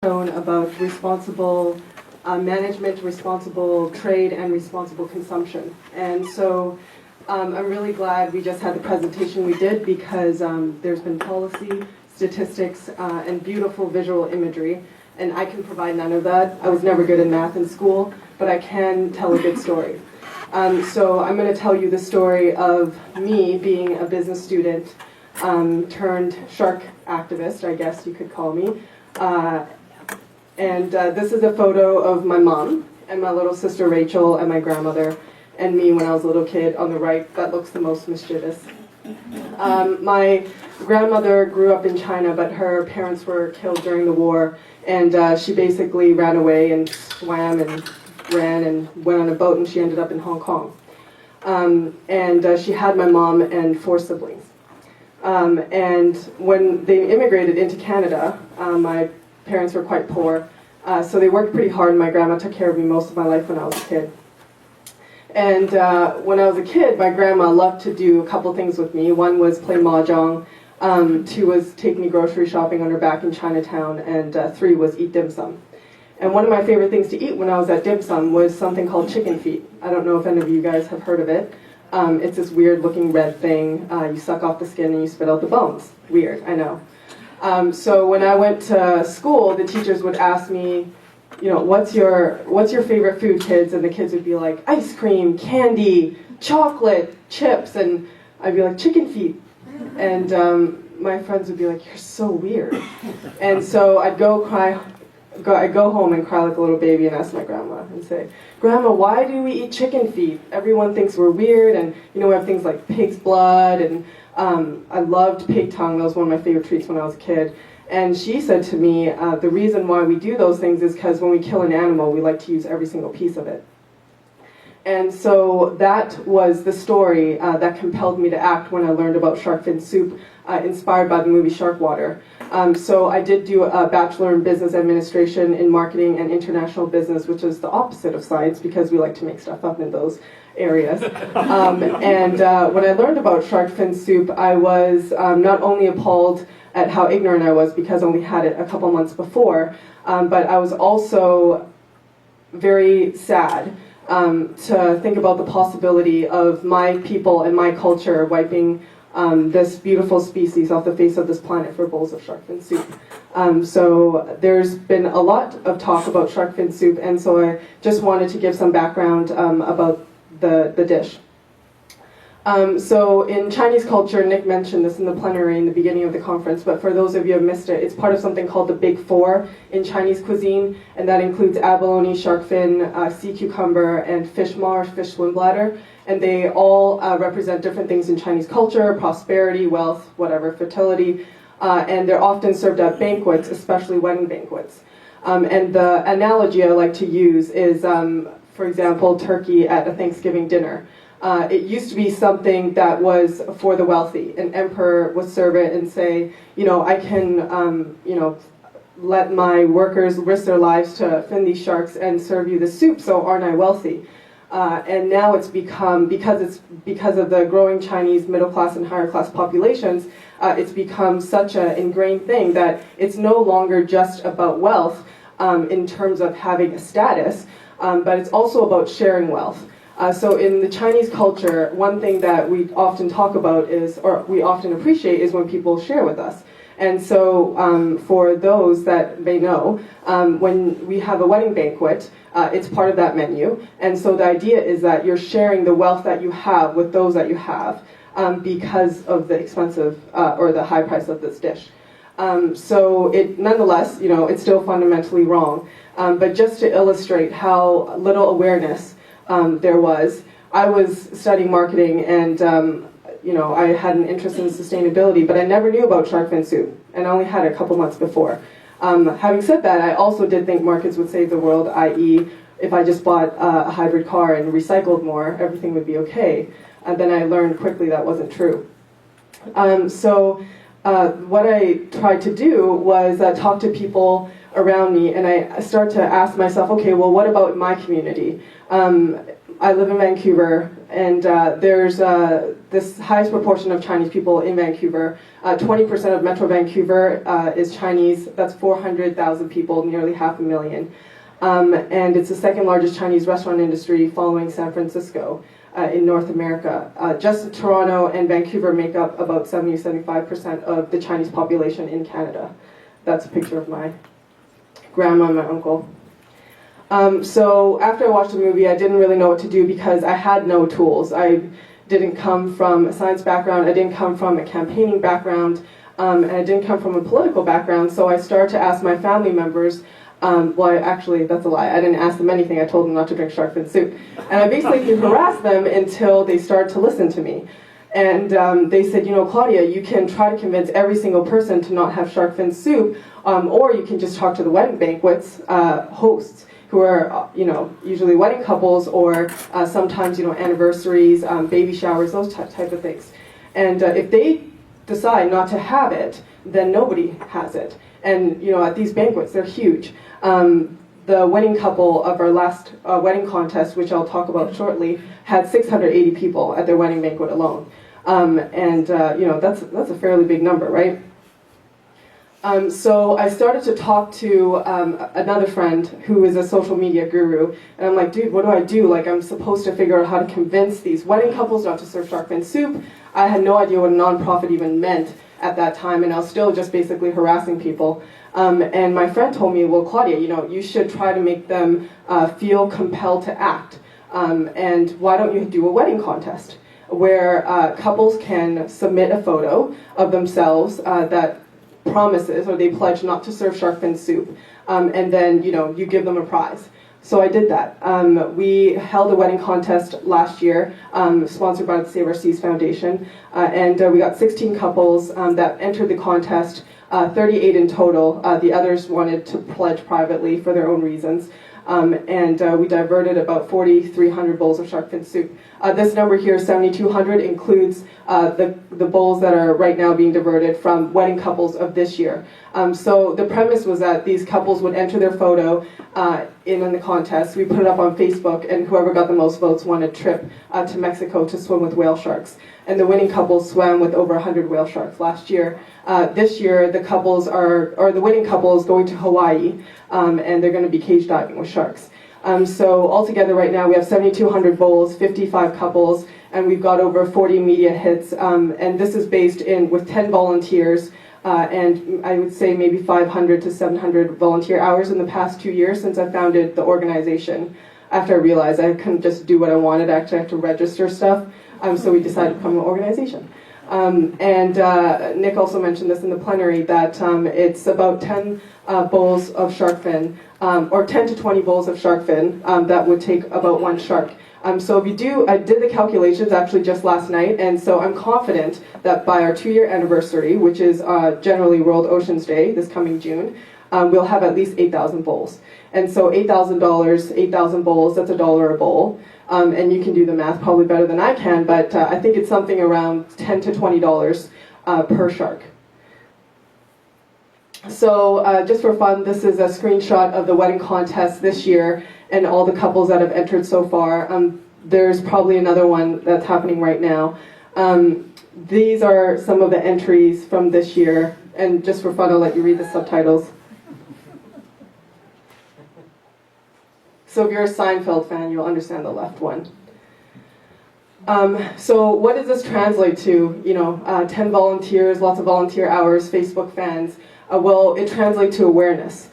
about responsible management, responsible trade, and responsible consumption. And so I'm really glad we just had the presentation we did, because there's been policy, statistics, and beautiful visual imagery. And I can provide none of that. I was never good in math in school, but I can tell a good story. So I'm going to tell you the story of me being a business student turned shark activist, I guess you could call me. And this is a photo of my mom and my little sister Rachel and my grandmother and me when I was a little kid on the right. That looks the most mischievous. My grandmother grew up in China, but her parents were killed during the war, and she basically ran away and swam and ran and went on a boat, and she ended up in Hong Kong. And she had my mom and 4 siblings. And when they immigrated into Canada, my parents were quite poor, so they worked pretty hard. My grandma took care of me most of my life when I was a kid. And when I was a kid, my grandma loved to do a couple things with me. One was play mahjong, 2 was take me grocery shopping on her back in Chinatown, and 3 was eat dim sum. And one of my favorite things to eat when I was at dim sum was something called chicken feet. I don't know if any of you guys have heard of it. It's this weird looking red thing. You suck off the skin and you spit out the bones. Weird, I know. So when I went to school, the teachers would ask me, you know, what's your favorite food, kids? And the kids would be like, ice cream, candy, chocolate, chips, and I'd be like, chicken feet. And my friends would be like, you're so weird. And so I'd go home and cry like a little baby and ask my grandma and say, Grandma, why do we eat chicken feet? Everyone thinks we're weird, and you know, we have things like pig's blood, and I loved pig tongue. That was one of my favorite treats when I was a kid. And she said to me, the reason why we do those things is because when we kill an animal, we like to use every single piece of it. And so that was the story that compelled me to act when I learned about shark fin soup, inspired by the movie Shark Water. So I did do a Bachelor in Business Administration in Marketing and International Business, which is the opposite of science, because we like to make stuff up in those areas. And when I learned about shark fin soup, I was not only appalled at how ignorant I was, because I only had it a couple months before, but I was also very sad to think about the possibility of my people and my culture wiping this beautiful species off the face of this planet for bowls of shark fin soup. So there's been a lot of talk about shark fin soup, and so I just wanted to give some background about the dish. So in Chinese culture, Nick mentioned this in the plenary in the beginning of the conference, but for those of you who have missed it, it's part of something called the Big Four in Chinese cuisine, and that includes abalone, shark fin, sea cucumber, and fish maw, fish swim bladder. And they all represent different things in Chinese culture: prosperity, wealth, whatever, fertility, and they're often served at banquets, especially wedding banquets. And the analogy I like to use is, for example, turkey at a Thanksgiving dinner. It used to be something that was for the wealthy. An emperor would serve it and say, you know, I can, you know, let my workers risk their lives to fin these sharks and serve you the soup, so aren't I wealthy? And now it's become, because of the growing Chinese middle class and higher class populations, it's become such an ingrained thing that it's no longer just about wealth in terms of having a status, but it's also about sharing wealth. So in the Chinese culture, one thing that we often talk about is, or we often appreciate, is when people share with us. And so for those that may know, when we have a wedding banquet, it's part of that menu. And so the idea is that you're sharing the wealth that you have with those that you have because of the expensive or the high price of this dish. So it, nonetheless, you know, it's still fundamentally wrong. But just to illustrate how little awareness there was, I was studying marketing, and you know, I had an interest in sustainability, but I never knew about shark fin soup, and I only had it a couple months before. Having said that, I also did think markets would save the world, i.e., if I just bought a hybrid car and recycled more, everything would be okay. And then I learned quickly that wasn't true. So what I tried to do was talk to people around me, and I start to ask myself, okay, well, what about my community? I live in Vancouver, and there's this highest proportion of Chinese people in Vancouver. 20% of Metro Vancouver is Chinese. That's 400,000 people, nearly 500,000. And it's the second largest Chinese restaurant industry following San Francisco in North America. Just Toronto and Vancouver make up about 70-75% of the Chinese population in Canada. That's a picture of my grandma and my uncle. So after I watched the movie, I didn't really know what to do because I had no tools. I didn't come from a science background, I didn't come from a campaigning background, and I didn't come from a political background, so I started to ask my family members, well, actually, that's a lie. I didn't ask them anything. I told them not to drink shark fin soup. And I basically harassed them until they started to listen to me. And they said, you know, Claudia, you can try to convince every single person to not have shark fin soup, or you can just talk to the wedding banquets hosts, who are, you know, usually wedding couples or sometimes, you know, anniversaries, baby showers, those type of things. And if they decide not to have it, then nobody has it. And, you know, at these banquets, they're huge. The wedding couple of our last wedding contest, which I'll talk about shortly, had 680 people at their wedding banquet alone. You know, that's a fairly big number, right? So I started to talk to another friend who is a social media guru, and I'm like, dude, what do I do? Like, I'm supposed to figure out how to convince these wedding couples not to serve shark fin soup. I had no idea what a nonprofit even meant at that time, and I was still just basically harassing people. And my friend told me, well, Claudia, you know, you should try to make them feel compelled to act. And why don't you do a wedding contest where couples can submit a photo of themselves that promises or they pledge not to serve shark fin soup, and then, you know, you give them a prize. So I did that. We held a wedding contest last year, sponsored by the Save Our Seas Foundation, and we got 16 couples that entered the contest, 38 in total. The others wanted to pledge privately for their own reasons. We diverted about 4,300 bowls of shark fin soup. This number here, 7,200, includes the bowls that are right now being diverted from wedding couples of this year. So the premise was that these couples would enter their photo in the contest. We put it up on Facebook, and whoever got the most votes won a trip to Mexico to swim with whale sharks. And the winning couples swam with over 100 whale sharks last year. This year, the winning couple is going to Hawaii, and they're going to be cage diving with sharks. So altogether right now we have 7,200 bowls, 55 couples, and we've got over 40 media hits. And this is based with 10 volunteers, and I would say maybe 500 to 700 volunteer hours in the past 2 years since I founded the organization. After I realized I couldn't just do what I wanted, I actually had to register stuff. So we decided to become an organization. Nick also mentioned this in the plenary, that it's about 10 bowls of shark fin, or 10 to 20 bowls of shark fin that would take about one shark. So if you do, I did the calculations actually just last night, and so I'm confident that by our 2-year anniversary, which is generally World Oceans Day this coming June, we'll have at least 8,000 bowls. And so $8,000, 8,000 bowls, that's $1 a bowl. And you can do the math probably better than I can, but I think it's something around $10 to $20 per shark. So just for fun, this is a screenshot of the wedding contest this year and all the couples that have entered so far. There's probably another one that's happening right now. These are some of the entries from this year, and just for fun, I'll let you read the subtitles. So if you're a Seinfeld fan, you'll understand the left one. So what does this translate to? You know, 10 volunteers, lots of volunteer hours, Facebook fans. Well, it translates to awareness.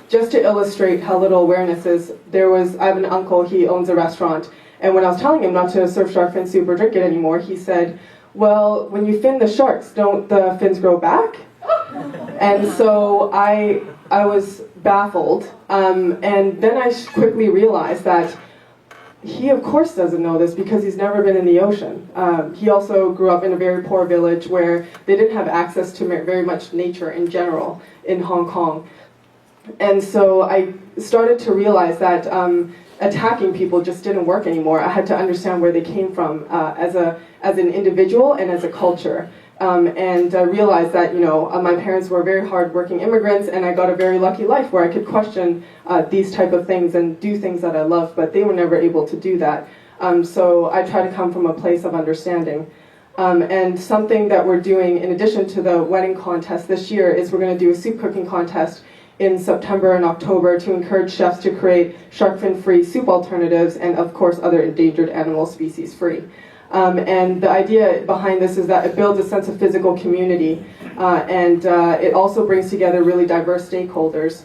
Just to illustrate how little awareness is, I have an uncle, he owns a restaurant, and when I was telling him not to serve shark fin soup or drink it anymore, he said, well, when you fin the sharks, don't the fins grow back? And so I was baffled, and then I quickly realized that he of course doesn't know this because he's never been in the ocean. He also grew up in a very poor village where they didn't have access to very much nature in general in Hong Kong. And so I started to realize that attacking people just didn't work anymore. I had to understand where they came from as an individual and as a culture. And realized that, you know, my parents were very hard-working immigrants, and I got a very lucky life where I could question these type of things and do things that I love, but they were never able to do that. So I try to come from a place of understanding. And something that we're doing in addition to the wedding contest this year is we're going to do a soup cooking contest in September and October to encourage chefs to create shark fin-free soup alternatives and, of course, other endangered animal species free. And the idea behind this is that it builds a sense of physical community, and it also brings together really diverse stakeholders.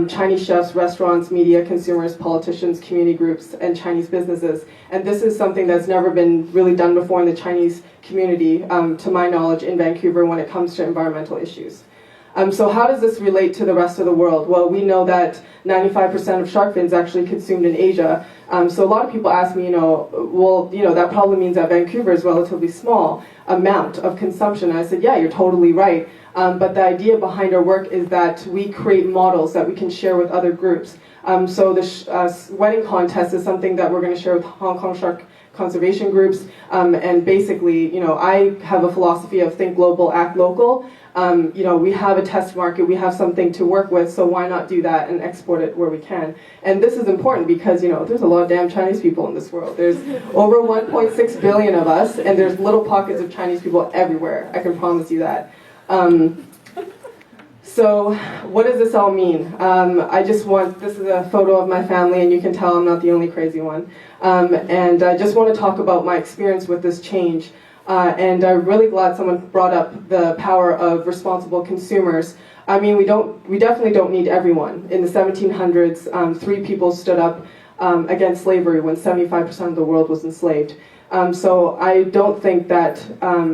Chinese chefs, restaurants, media, consumers, politicians, community groups, and Chinese businesses. And this is something that's never been really done before in the Chinese community, to my knowledge, in Vancouver when it comes to environmental issues. So how does this relate to the rest of the world? Well, we know that 95% of shark fins actually consumed in Asia. So a lot of people ask me, well, that probably means that Vancouver is relatively small amount of consumption. And I said, yeah, you're totally right. But the idea behind our work is that we create models that we can share with other groups. So the wedding contest is something that we're going to share with Hong Kong shark conservation groups. And basically, I have a philosophy of think global, act local. We have a test market, we have something to work with, so why not do that and export it where we can? And this is important because, there's a lot of damn Chinese people in this world. There's over 1.6 billion of us, and there's little pockets of Chinese people everywhere. I can promise you that. So what does this all mean? This is a photo of my family, and you can tell I'm not the only crazy one. And I just want to talk about my experience with this change. And I'm really glad someone brought up the power of responsible consumers. I mean, we definitely don't need everyone. In the 1700s, 3 people stood up against slavery when 75% of the world was enslaved. So I don't think that,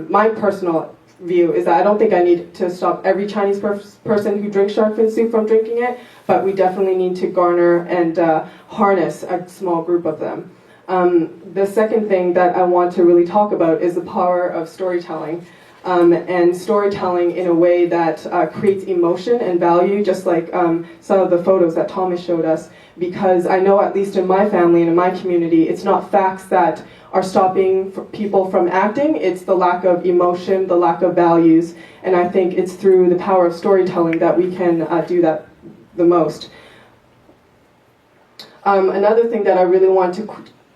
my personal view is that I don't think I need to stop every Chinese person who drinks shark fin soup from drinking it, but we definitely need to garner and harness a small group of them. The second thing that I want to really talk about is the power of storytelling, and storytelling in a way that creates emotion and value, just like some of the photos that Thomas showed us, because I know, at least in my family and in my community, it's not facts that are stopping people from acting, it's the lack of emotion, the lack of values, and I think it's through the power of storytelling that we can do that the most. Another thing that I really want to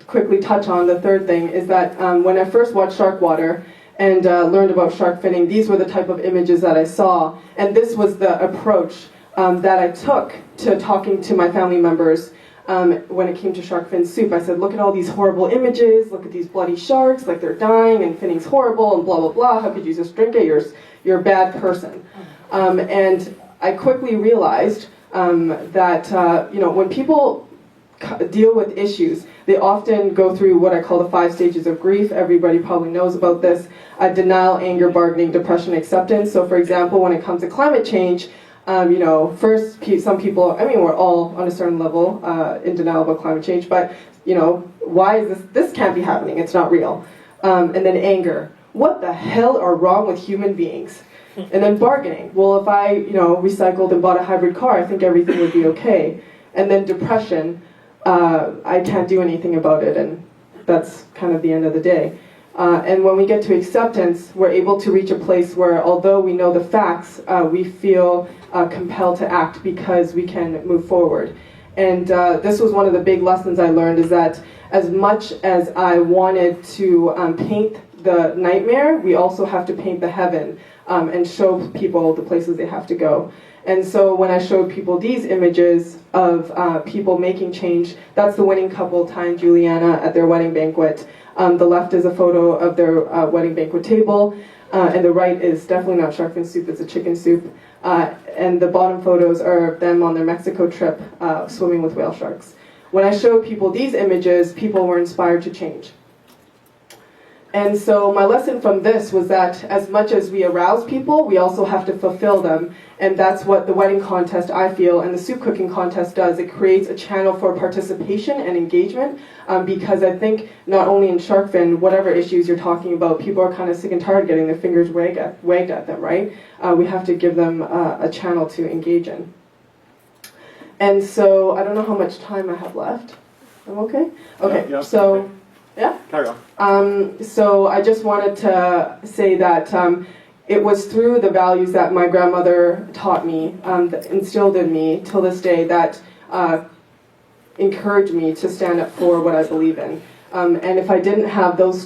quickly touch on, the third thing, is that when I first watched Shark Water and learned about shark finning, these were the type of images that I saw, and this was the approach that I took to talking to my family members when it came to shark fin soup. I said, look at all these horrible images, look at these bloody sharks, like they're dying, and finning's horrible, and blah, blah, blah, how could you just drink it, you're a bad person. And I quickly realized that, when people deal with issues, they often go through what I call the 5 stages of grief. Everybody probably knows about this. Denial, anger, bargaining, depression, acceptance. So for example, when it comes to climate change, first, some people, we're all on a certain level in denial about climate change, but, why is this can't be happening, it's not real. And then anger. What the hell are wrong with human beings? And then bargaining. Well, if I, recycled and bought a hybrid car, I think everything would be okay. And then depression. I can't do anything about it, and that's kind of the end of the day. And when we get to acceptance, we're able to reach a place where, although we know the facts, we feel compelled to act because we can move forward. And this was one of the big lessons I learned, is that as much as I wanted to paint the nightmare, we also have to paint the heaven and show people the places they have to go. And so when I showed people these images of people making change, that's the winning couple, Ty and Juliana, at their wedding banquet. The left is a photo of their wedding banquet table, and the right is definitely not shark fin soup, it's a chicken soup. And the bottom photos are them on their Mexico trip swimming with whale sharks. When I showed people these images, people were inspired to change. And so my lesson from this was that as much as we arouse people, we also have to fulfill them. And that's what the wedding contest, I feel, and the soup cooking contest does. It creates a channel for participation and engagement, because I think not only in shark fin, whatever issues you're talking about, people are kind of sick and tired of getting their fingers wagged at them, right? We have to give them a channel to engage in. And so I don't know how much time I have left. I'm okay? Okay, yeah, so... okay. Yeah? Carry on. So I just wanted to say that it was through the values that my grandmother taught me, that instilled in me till this day, that encouraged me to stand up for what I believe in. And if I didn't have those